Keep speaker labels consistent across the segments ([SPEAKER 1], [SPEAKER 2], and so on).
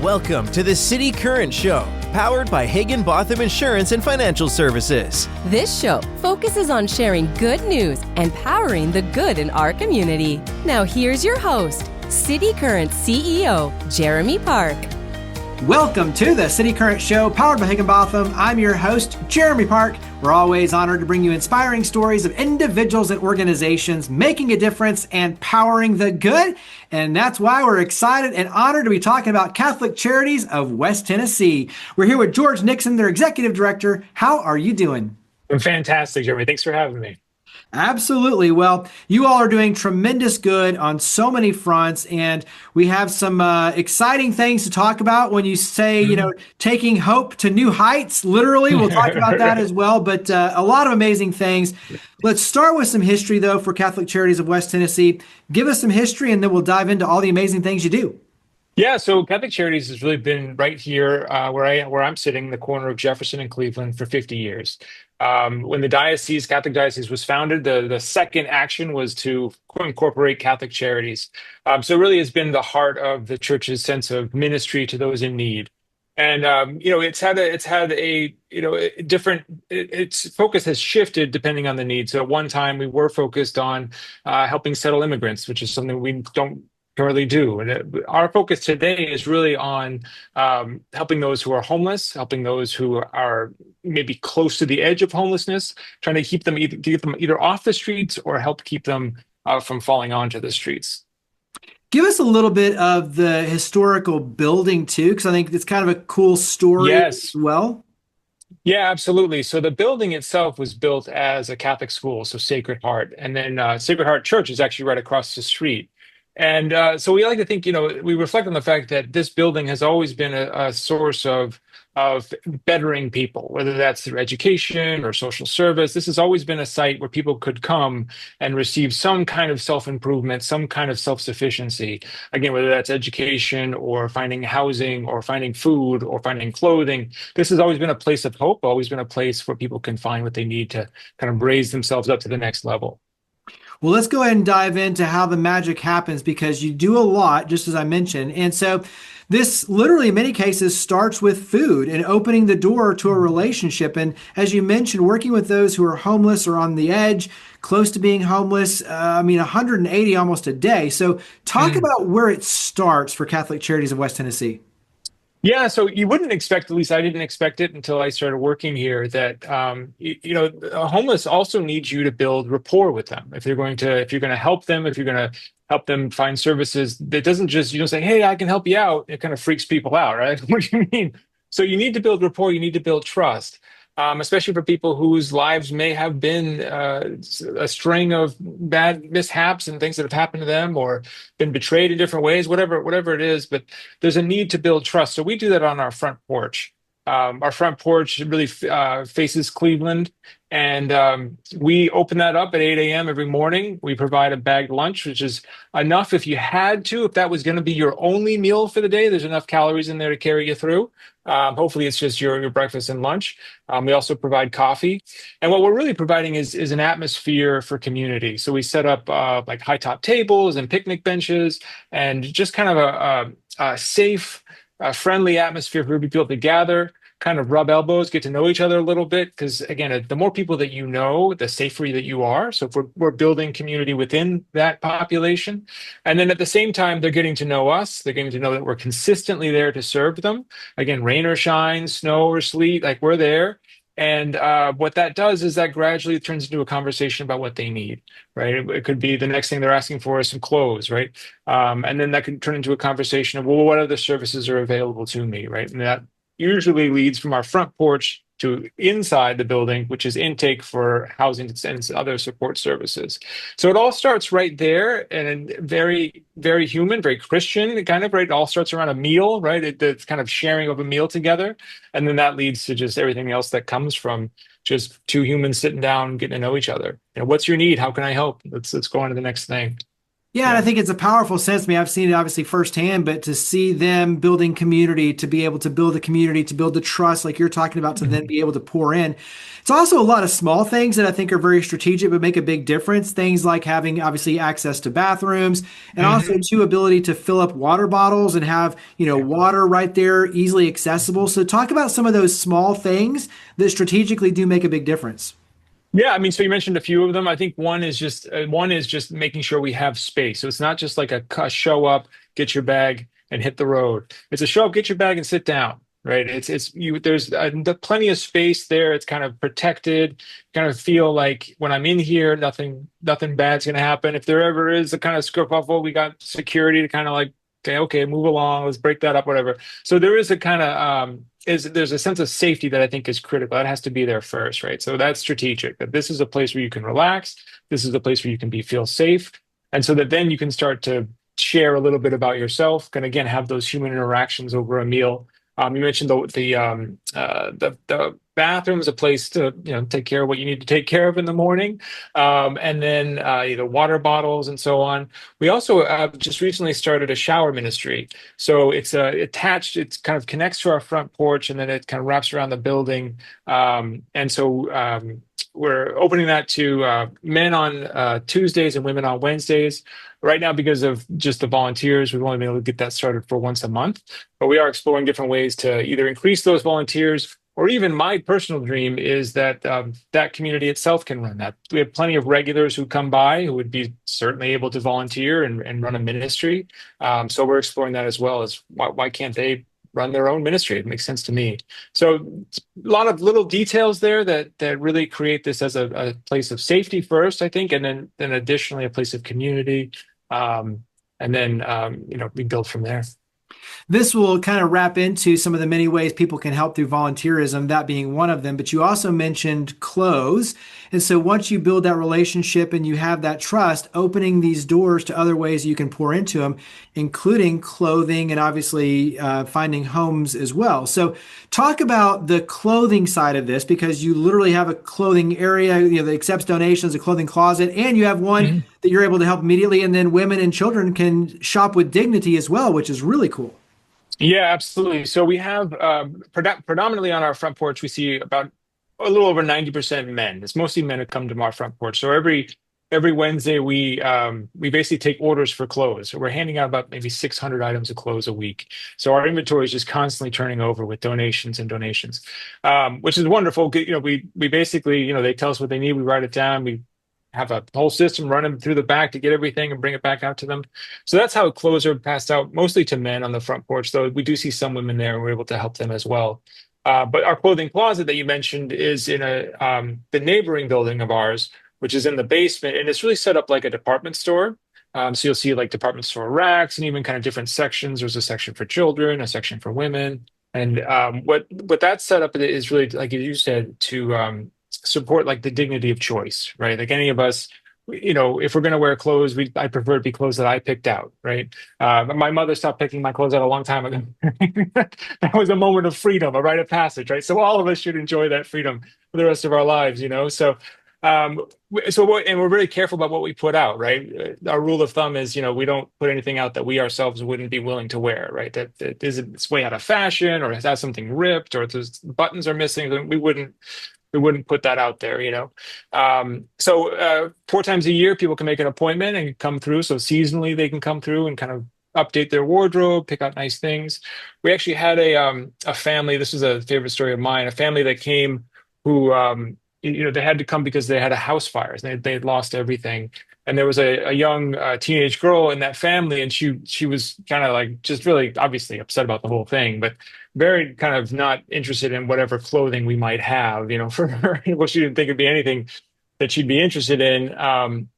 [SPEAKER 1] Welcome to the City Current Show, powered by Hagen-Botham Insurance and Financial Services.
[SPEAKER 2] This show focuses on sharing good news and powering the good in our community. Now here's your host, City Current CEO, Jeremy Park.
[SPEAKER 3] Welcome to the City Current Show, powered by Hagen-Botham. I'm your host, Jeremy Park. We're always honored to bring you inspiring stories of individuals and organizations making a difference and powering the good. And that's why we're excited and honored to be talking about Catholic Charities of West Tennessee. We're here with George Nixon, their executive director. How are you doing?
[SPEAKER 4] I'm fantastic, Jeremy. Thanks for having me.
[SPEAKER 3] Absolutely. Well, you all are doing tremendous good on so many fronts, and we have some exciting things to talk about when you say, taking hope to new heights. Literally, we'll talk about that as well, but a lot of amazing things. Let's start with some history, though, for Catholic Charities of West Tennessee. Give us some history, and then we'll dive into all the amazing things you do.
[SPEAKER 4] Yeah, so Catholic Charities has really been right here where I'm sitting, the corner of Jefferson and Cleveland, for 50 years. When the Catholic Diocese was founded, the second action was to incorporate Catholic Charities. So really has been the heart of the church's sense of ministry to those in need. And its focus has shifted depending on the need. So at one time we were focused on helping settle immigrants, which is something we don't currently do. And our focus today is really on helping those who are homeless, helping those who are maybe close to the edge of homelessness, trying to keep them either off the streets or help keep them from falling onto the streets.
[SPEAKER 3] Give us a little bit of the historical building too, because I think it's kind of a cool story as well.
[SPEAKER 4] Yeah, absolutely. So the building itself was built as a Catholic school, so Sacred Heart. And then Sacred Heart Church is actually right across the street. And so we like to think, we reflect on the fact that this building has always been a source of bettering people, whether that's through education or social service. This has always been a site where people could come and receive some kind of self-improvement, some kind of self-sufficiency. Again, whether that's education or finding housing or finding food or finding clothing. This has always been a place of hope, always been a place where people can find what they need to kind of raise themselves up to the next level.
[SPEAKER 3] Well, let's go ahead and dive into how the magic happens, because you do a lot, just as I mentioned. And so this literally in many cases starts with food and opening the door to a relationship. And as you mentioned, working with those who are homeless or on the edge, close to being homeless, 180 almost a day. So talk about where it starts for Catholic Charities of West Tennessee.
[SPEAKER 4] Yeah, so you wouldn't expect, at least I didn't expect it until I started working here, that a homeless also needs you to build rapport with them. If you're going to help them, if you're going to help them find services, that doesn't just, you don't say, hey, I can help you out. It kind of freaks people out, right? What do you mean? So you need to build rapport, you need to build trust. Especially for people whose lives may have been a string of bad mishaps and things that have happened to them, or been betrayed in different ways, whatever it is. But there's a need to build trust. So we do that on our front porch. Our front porch really faces Cleveland, and we open that up at 8 a.m. every morning. We provide a bagged lunch, which is enough if you had to. If that was going to be your only meal for the day, there's enough calories in there to carry you through. Hopefully it's just your breakfast and lunch. We also provide coffee. And what we're really providing is an atmosphere for community. So we set up like high top tables and picnic benches, and just kind of a safe, friendly atmosphere for people to gather, kind of rub elbows, get to know each other a little bit. Because again, the more people that you know, the safer that you are. So if we're building community within that population. And then at the same time, they're getting to know us. They're getting to know that we're consistently there to serve them. Again, rain or shine, snow or sleet, like we're there. And what that does is that gradually turns into a conversation about what they need, right? It could be the next thing they're asking for is some clothes, right? And then that could turn into a conversation of, well, what other services are available to me, right? And that usually leads from our front porch to inside the building, which is intake for housing and other support services. So it all starts right there, and very, very human, very Christian, kind of, right? It all starts around a meal, right? It's kind of sharing of a meal together. And then that leads to just everything else that comes from just two humans sitting down, getting to know each other. What's your need? How can I help? Let's go on to the next thing.
[SPEAKER 3] Yeah, and I
[SPEAKER 4] Yeah.
[SPEAKER 3] think it's a powerful sense. I mean, I've seen it obviously firsthand, but to see them building community, to be able to build a community, to build the trust, like you're talking about, to then
[SPEAKER 4] Mhm.
[SPEAKER 3] be able to pour in. It's also a lot of small things that I think are very strategic, but make a big difference. Things like having obviously access to bathrooms, and also
[SPEAKER 4] Mhm.
[SPEAKER 3] to ability to fill up water bottles and have,
[SPEAKER 4] Yeah.
[SPEAKER 3] water right there, easily accessible. So talk about some of those small things that strategically do make a big difference.
[SPEAKER 4] Yeah, I mean, so you mentioned a few of them. I think one is just making sure we have space. So it's not just like a show up, get your bag, and hit the road. It's a show up, get your bag, and sit down. Right? It's you. There's plenty of space there. It's kind of protected. Kind of feel like when I'm in here, nothing bad's gonna happen. If there ever is a kind of skerfuffle, we got security to kind of like say, okay, move along, let's break that up, whatever. So there is a kind of there's a sense of safety that I think is critical. That has to be there first, right? So that's strategic, that this is a place where you can relax. This is a place where you can feel safe. And so that then you can start to share a little bit about yourself, can again have those human interactions over a meal. You mentioned the bathroom is a place to take care of what you need to take care of in the morning, and then water bottles and so on. We also just recently started a shower ministry, so it's attached. It's kind of connects to our front porch, and then it kind of wraps around the building. And so we're opening that to men on Tuesdays and women on Wednesdays. Right now, because of just the volunteers, we've only been able to get that started for once a month. But we are exploring different ways to either increase those volunteers, or even my personal dream is that that community itself can run that. We have plenty of regulars who come by who would be certainly able to volunteer and run a ministry. So we're exploring that as well, as why can't they run their own ministry? It makes sense to me. So a lot of little details there that really create this as a place of safety first, I think, and then additionally a place of community. And then we build from there.
[SPEAKER 3] This will kind of wrap into some of the many ways people can help through volunteerism, that being one of them. But you also mentioned clothes. And so once you build that relationship and you have that trust, opening these doors to other ways you can pour into them, including clothing and obviously finding homes as well. So talk about the clothing side of this, because you literally have a clothing area, that accepts donations, a clothing closet, and you have one
[SPEAKER 4] Mhm.
[SPEAKER 3] that you're able to help immediately. And then women and children can shop with dignity as well, which is really cool.
[SPEAKER 4] Yeah, absolutely. So we have predominantly on our front porch, we see about a little over 90% men. It's mostly men who come to our front porch. So every Wednesday we basically take orders for clothes. So we're handing out about maybe 600 items of clothes a week. So our inventory is just constantly turning over with donations and donations, which is wonderful. We basically, they tell us what they need, we write it down, we have a whole system running through the back to get everything and bring it back out to them. So that's how clothes are passed out, mostly to men on the front porch, though we do see some women there, and we're able to help them as well. But our clothing closet that you mentioned is in the neighboring building of ours, which is in the basement, and it's really set up like a department store. So you'll see like department store racks and even kind of different sections. There's a section for children, a section for women, and what that setup is really, like you said, to support like the dignity of choice, right? Like any of us, if we're going to wear clothes, I prefer it be clothes that I picked out, right? My mother stopped picking my clothes out a long time ago. That was a moment of freedom, a rite of passage, right? So all of us should enjoy that freedom for the rest of our lives. And we're very careful about what we put out, right? Our rule of thumb is, we don't put anything out that we ourselves wouldn't be willing to wear, right? That it's way out of fashion, or has something ripped, or if those buttons are missing, then we wouldn't put that out there. So 4 times a year, people can make an appointment and come through. So seasonally, they can come through and kind of update their wardrobe, pick out nice things. We actually had a family. This is a favorite story of mine. A family that came who they had to come because they had a house fire. They had lost everything. And there was a young teenage girl in that family, and she was kind of like just really obviously upset about the whole thing, but very kind of not interested in whatever clothing we might have, for her. Well, she didn't think it'd be anything that she'd be interested in.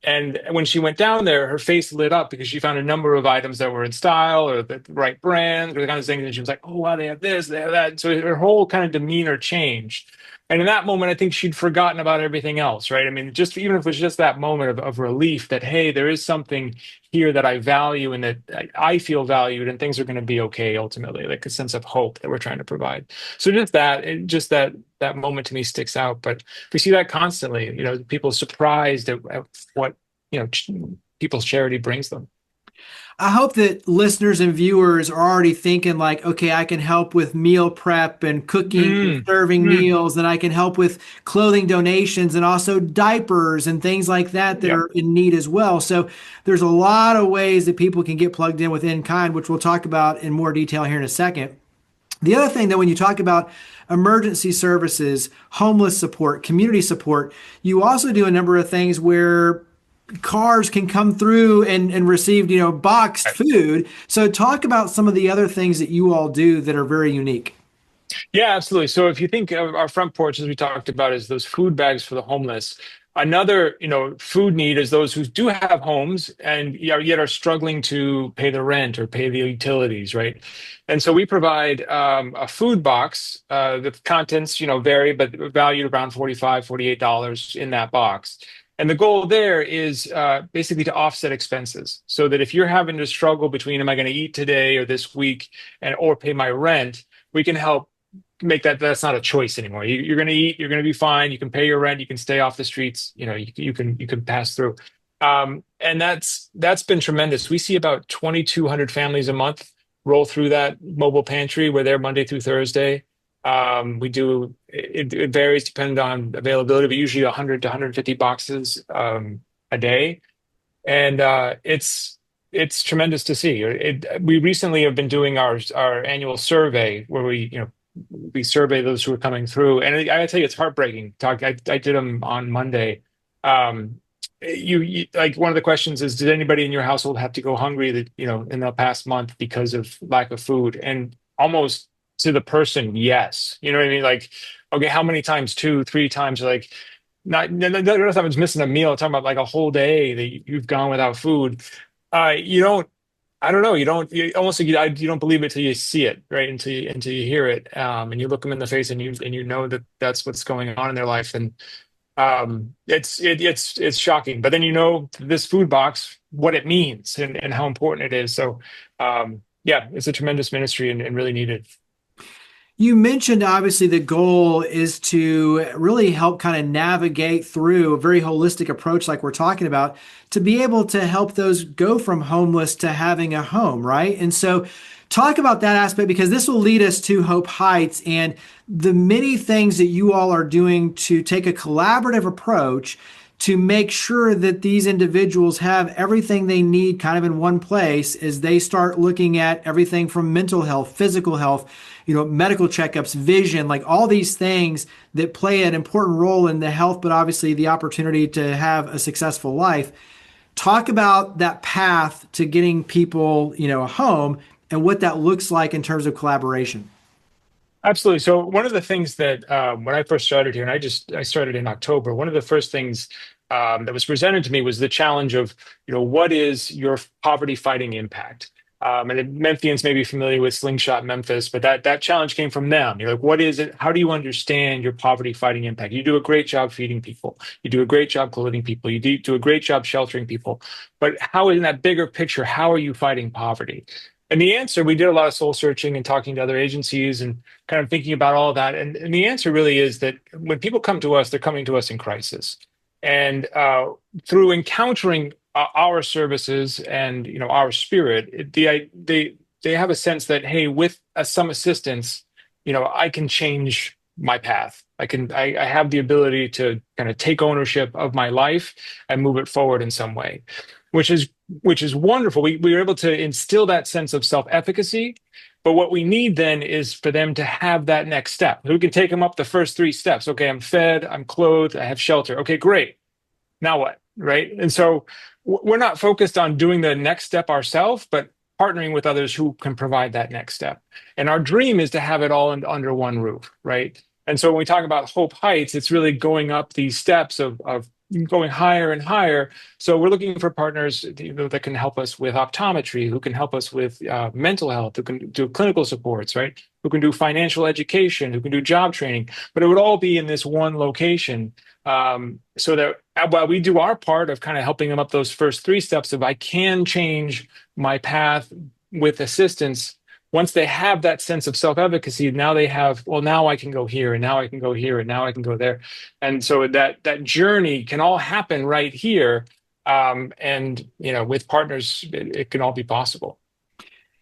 [SPEAKER 4] And when she went down there, her face lit up because she found a number of items that were in style or the right brand or the kind of things. And she was like, oh, wow, they have this, they have that. So her whole kind of demeanor changed. And in that moment, I think she'd forgotten about everything else, right? I mean, just even if it was just that moment of relief that, hey, there is something here that I value and that I feel valued, and things are going to be okay ultimately, like a sense of hope that we're trying to provide. So just that moment to me sticks out. But we see that constantly, people surprised at what, people's charity brings them.
[SPEAKER 3] I hope that listeners and viewers are already thinking like, okay, I can help with meal prep and cooking and
[SPEAKER 4] Mm,
[SPEAKER 3] serving
[SPEAKER 4] mm,
[SPEAKER 3] meals, and I can help with clothing donations and also diapers and things like that that
[SPEAKER 4] yep.
[SPEAKER 3] are in need as well. So there's a lot of ways that people can get plugged in with In Kind, which we'll talk about in more detail here in a second. The other thing that when you talk about emergency services, homeless support, community support, you also do a number of things where cars can come through and receive, boxed food. So talk about some of the other things that you all do that are very unique.
[SPEAKER 4] Yeah, absolutely. So if you think of our front porch, as we talked about, is those food bags for the homeless. Another, food need is those who do have homes and yet are struggling to pay the rent or pay the utilities, right? And so we provide a food box. The contents, vary, but valued around $45, $48 in that box. And the goal there is basically to offset expenses, so that if you're having to struggle between, am I going to eat today or this week, or pay my rent, we can help make that's not a choice anymore. You're going to eat, you're going to be fine. You can pay your rent, you can stay off the streets. You can pass through, and that's been tremendous. We see about 2,200 families a month roll through that mobile pantry. We're there Monday through Thursday. We do it varies depending on availability, but usually 100 to 150 boxes a day, and it's tremendous to see. We recently have been doing our annual survey where we survey those who are coming through, and I gotta tell you, it's heartbreaking. I did them on Monday. You like, one of the questions is, did anybody in your household have to go hungry in the past month because of lack of food? And almost to the person, yes. You know what I mean? Like, okay, how many times? 2, 3 times? Like, not someone's missing a meal. I'm talking about like a whole day that you've gone without food. You don't. I don't know. You almost like you don't believe it till you see it, right? Until you hear it, and you look them in the face, and you know that that's what's going on in their life, and it's shocking. But then this food box, what it means and how important it is. So yeah, it's a tremendous ministry and really needed.
[SPEAKER 3] You mentioned obviously the goal is to really help kind of navigate through a very holistic approach, like we're talking about, to be able to help those go from homeless to having a home, right? And so, talk about that aspect, because this will lead us to Hope Heights and the many things that you all are doing to take a collaborative approach to make sure that these individuals have everything they need kind of in one place as they start looking at everything from mental health, physical health, medical checkups, vision, like all these things that play an important role in the health, but obviously the opportunity to have a successful life. Talk about that path to getting people, a home and what that looks like in terms of collaboration.
[SPEAKER 4] Absolutely. So one of the things that when I first started here, and I started in October, one of the first things that was presented to me was the challenge of, what is your poverty fighting impact? And Memphians may be familiar with Slingshot Memphis, but that challenge came from them. You're like, what is it? How do you understand your poverty fighting impact? You do a great job feeding people. You do a great job clothing people. You do a great job sheltering people. But how, in that bigger picture, how are you fighting poverty? And the answer, we did a lot of soul searching and talking to other agencies and kind of thinking about all that. And the answer really is that when people come to us, they're coming to us in crisis. And through encountering our services and our spirit, they have a sense that, hey, with some assistance, I can change my path. I have the ability to kind of take ownership of my life and move it forward in some way, which is wonderful. We were able to instill that sense of self-efficacy, but what we need then is for them to have that next step. We can take them up the first 3 steps. Okay, I'm fed, I'm clothed, I have shelter. Okay, great. Now what, right? And so we're not focused on doing the next step ourselves, but partnering with others who can provide that next step. And our dream is to have it all under one roof, right? And so when we talk about Hope Heights, it's really going up these steps of going higher and higher. So we're looking for partners that can help us with optometry, who can help us with mental health, who can do clinical supports, right? Who can do financial education, who can do job training. But it would all be in this one location, so that while we do our part of kind of helping them up those first 3 steps of I can change my path with assistance. Once they have that sense of self-efficacy, now they have, well, now I can go here, and now I can go here, and now I can go there. And so that journey can all happen right here. And with partners, it can all be possible.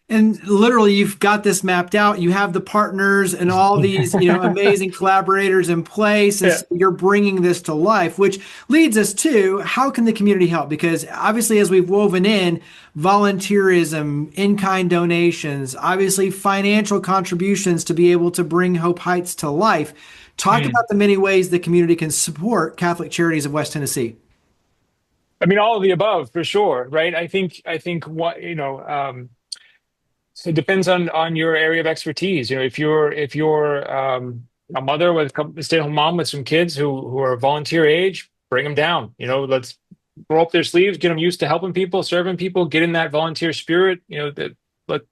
[SPEAKER 3] And literally, you've got this mapped out. You have the partners and all these, amazing collaborators in place. And
[SPEAKER 4] Yeah.
[SPEAKER 3] so you're bringing this to life, which leads us to how can the community help? Because obviously, as we've woven in volunteerism, in-kind donations, obviously financial contributions to be able to bring Hope Heights to life. Talk about the many ways the community can support Catholic Charities of West Tennessee.
[SPEAKER 4] I mean, all of the above for sure, right? I think what it depends on your area of expertise. If you're a mother with a stay-at-home mom with some kids who are volunteer age, bring them down. Let's roll up their sleeves, get them used to helping people, serving people, get in that volunteer spirit.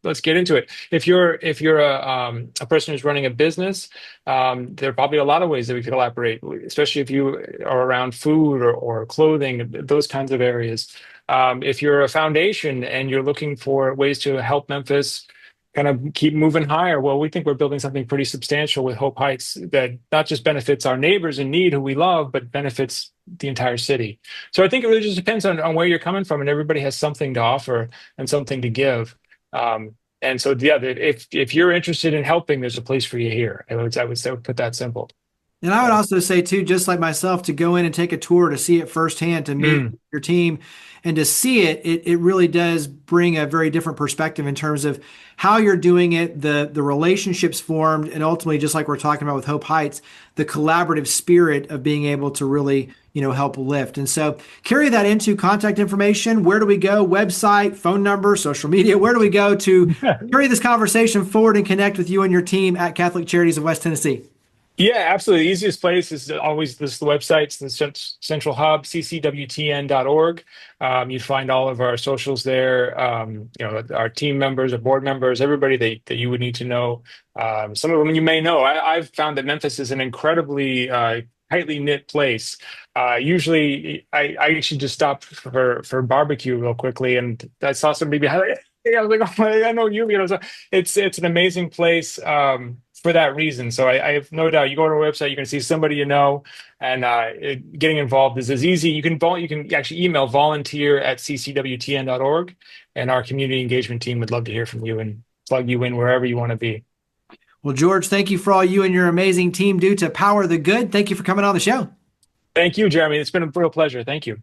[SPEAKER 4] Let's get into it. If you're a person who's running a business, there are probably a lot of ways that we could collaborate, especially if you are around food or clothing, those kinds of areas. If you're a foundation and you're looking for ways to help Memphis kind of keep moving higher, well, we think we're building something pretty substantial with Hope Heights that not just benefits our neighbors in need who we love, but benefits the entire city. So I think it really just depends on where you're coming from, and everybody has something to offer and something to give. And so, yeah, if you're interested in helping, there's a place for you here. I would put that simple.
[SPEAKER 3] And I would also say, too, just like myself, to go in and take a tour to see it firsthand, to meet your team and to see it really does bring a very different perspective in terms of how you're doing it, the relationships formed, and ultimately, just like we're talking about with Hope Heights, the collaborative spirit of being able to really, help lift. And so carry that into contact information. Where do we go? Website, phone number, social media. Where do we go to carry this conversation forward and connect with you and your team at Catholic Charities of West Tennessee?
[SPEAKER 4] Yeah, absolutely. The easiest place is always the website, the central hub, ccwtn.org. You'd find all of our socials there. Our team members, our board members, everybody that you would need to know. Some of them you may know. I've found that Memphis is an incredibly tightly knit place. Usually, I actually just stopped for barbecue real quickly, and I saw somebody behind. I was like, oh, I know you. So it's an amazing place. For that reason. So I have no doubt you go to our website, you're going to see somebody and getting involved is as easy. You can actually email volunteer@ccwtn.org, and our community engagement team would love to hear from you and plug you in wherever you want to be.
[SPEAKER 3] Well, George, thank you for all you and your amazing team do to power the good. Thank you for coming on the show.
[SPEAKER 4] Thank you, Jeremy. It's been a real pleasure. Thank you.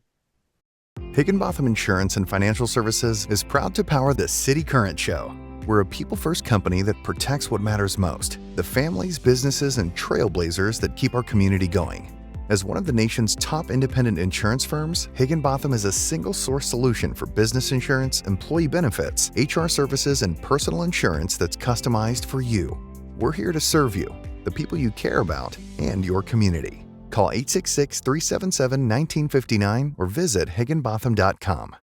[SPEAKER 5] Higginbotham Insurance and Financial Services is proud to power the City Current Show. We're a people-first company that protects what matters most, the families, businesses, and trailblazers that keep our community going. As one of the nation's top independent insurance firms, Higginbotham is a single-source solution for business insurance, employee benefits, HR services, and personal insurance that's customized for you. We're here to serve you, the people you care about, and your community. Call 866-377-1959 or visit higginbotham.com.